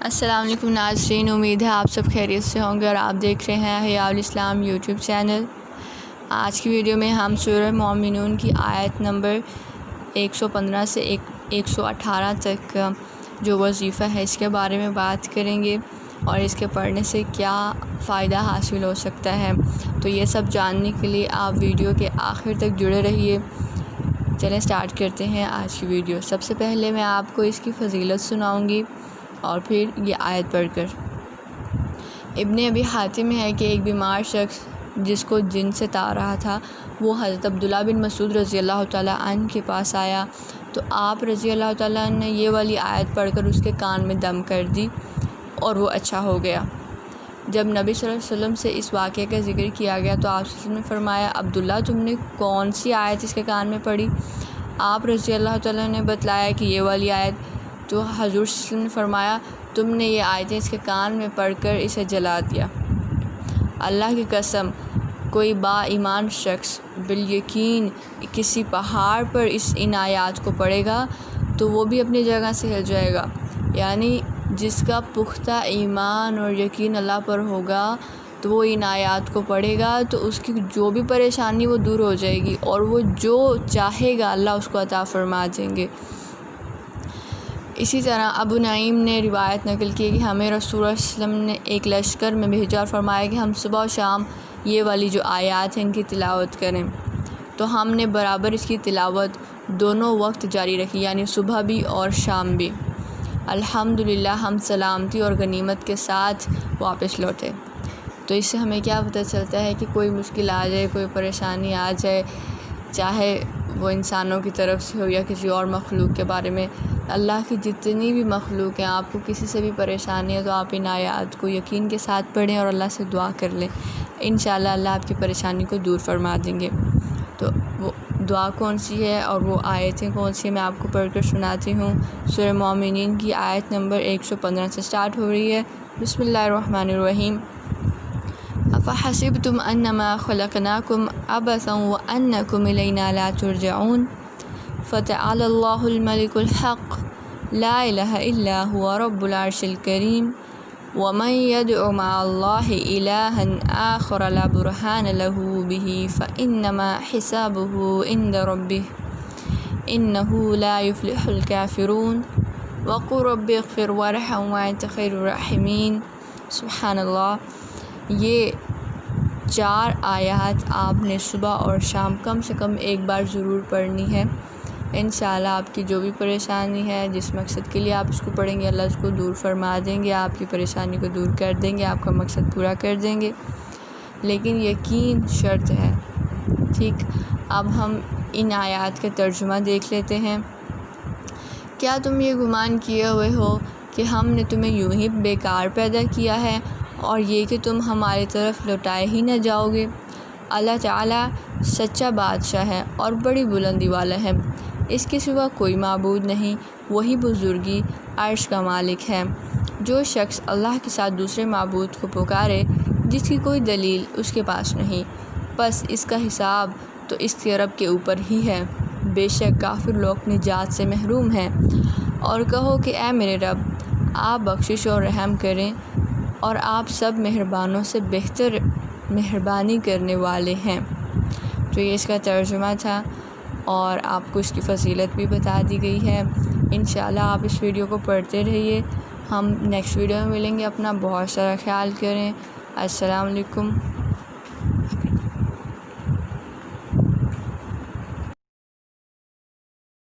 السلام علیکم ناظرین، امید ہے آپ سب خیریت سے ہوں گے اور آپ دیکھ رہے ہیں حیاء الاسلام یوٹیوب چینل۔ آج کی ویڈیو میں ہم سورہ مومنون کی آیت نمبر 115 سے 118 تک جو وظیفہ ہے اس کے بارے میں بات کریں گے اور اس کے پڑھنے سے کیا فائدہ حاصل ہو سکتا ہے۔ تو یہ سب جاننے کے لیے آپ ویڈیو کے آخر تک جڑے رہیے۔ چلیں سٹارٹ کرتے ہیں آج کی ویڈیو۔ سب سے پہلے میں آپ کو اس کی فضیلت سناؤں گی اور پھر یہ آیت پڑھ کر۔ ابن ابی حاتم ہے کہ ایک بیمار شخص جس کو جن سے تا رہا تھا وہ حضرت عبداللہ بن مسعود رضی اللہ تعالیٰ عنہ کے پاس آیا تو آپ رضی اللہ تعالیٰ عنہ نے یہ والی آیت پڑھ کر اس کے کان میں دم کر دی اور وہ اچھا ہو گیا۔ جب نبی صلی اللہ علیہ وسلم سے اس واقعے کا ذکر کیا گیا تو آپ صلی اللہ علیہ وسلم نے فرمایا، عبداللہ تم نے کون سی آیت اس کے کان میں پڑھی؟ آپ رضی اللہ تعالیٰ نے بتلایا کہ یہ والی آیت۔ تو حضور صلی اللہ علیہ وسلم نے فرمایا، تم نے یہ آیتیں اس کے کان میں پڑھ کر اسے جلا دیا۔ اللہ کی قسم، کوئی با ایمان شخص بالیقین کسی پہاڑ پر ان آیات کو پڑھے گا تو وہ بھی اپنی جگہ سے ہل جائے گا۔ یعنی جس کا پختہ ایمان اور یقین اللہ پر ہوگا تو وہ ان آیات کو پڑھے گا تو اس کی جو بھی پریشانی وہ دور ہو جائے گی اور وہ جو چاہے گا اللہ اس کو عطا فرما دیں گے۔ اسی طرح ابو نعیم نے روایت نقل کی کہ ہمیں رسول اللہ صلی اللہ علیہ وسلم نے ایک لشکر میں بھیجا اور فرمایا کہ ہم صبح و شام یہ والی جو آیات ہیں ان کی تلاوت کریں۔ تو ہم نے برابر اس کی تلاوت دونوں وقت جاری رکھی، یعنی صبح بھی اور شام بھی۔ الحمدللہ ہم سلامتی اور غنیمت کے ساتھ واپس لوٹے۔ تو اس سے ہمیں کیا پتہ چلتا ہے کہ کوئی مشکل آ جائے، کوئی پریشانی آ جائے، چاہے وہ انسانوں کی طرف سے ہو یا کسی اور مخلوق کے بارے میں، اللہ کی جتنی بھی مخلوق ہیں، آپ کو کسی سے بھی پریشانی ہے تو آپ ان آیات کو یقین کے ساتھ پڑھیں اور اللہ سے دعا کر لیں۔ انشاءاللہ اللہ آپ کی پریشانی کو دور فرما دیں گے۔ تو وہ دعا کون سی ہے اور وہ آیتیں کون سی ہیں میں آپ کو پڑھ کر سناتی ہوں۔ سورہ مومنین کی آیت نمبر 115 سے سٹارٹ ہو رہی ہے۔ بسم اللہ الرحمن الرحیم۔ افحسبتم انما خلقناکم عبثا وانکم الینا لا ترجعون فتعالی اللہ الملک الحق لا الہ الا هو رب العرش الکریم ومن يدع مع الله إلها آخر لا برهان له به فإنما حسابه عند ربه إنه لا يفلح الكافرون وقل رب اغفر وارحم وأنت خير الراحمين۔ سبحان اللہ۔ یہ 4 آیات آپ نے صبح اور شام کم سے کم ایک بار ضرور پڑھنی ہے۔ انشاءاللہ آپ کی جو بھی پریشانی ہے، جس مقصد کے لیے آپ اس کو پڑھیں گے، اللہ اس کو دور فرما دیں گے، آپ کی پریشانی کو دور کر دیں گے، آپ کا مقصد پورا کر دیں گے۔ لیکن یقین شرط ہے، ٹھیک؟ اب ہم ان آیات کا ترجمہ دیکھ لیتے ہیں۔ کیا تم یہ گمان کیے ہوئے ہو کہ ہم نے تمہیں یوں ہی بیکار پیدا کیا ہے اور یہ کہ تم ہماری طرف لوٹائے ہی نہ جاؤ گے؟ اللہ تعالیٰ سچا بادشاہ ہے اور بڑی بلندی والا ہے، اس کے سوا کوئی معبود نہیں، وہی بزرگی عرش کا مالک ہے۔ جو شخص اللہ کے ساتھ دوسرے معبود کو پکارے جس کی کوئی دلیل اس کے پاس نہیں، بس اس کا حساب تو اس کے رب کے اوپر ہی ہے۔ بے شک کافر لوگ نجات سے محروم ہیں۔ اور کہو کہ اے میرے رب، آپ بخشش اور رحم کریں اور آپ سب مہربانوں سے بہتر مہربانی کرنے والے ہیں۔ تو یہ اس کا ترجمہ تھا اور آپ کو اس کی فضیلت بھی بتا دی گئی ہے۔ انشاءاللہ آپ اس ویڈیو کو پڑھتے رہیے۔ ہم نیکسٹ ویڈیو میں ملیں گے۔ اپنا بہت سارا خیال کریں۔ السلام علیکم۔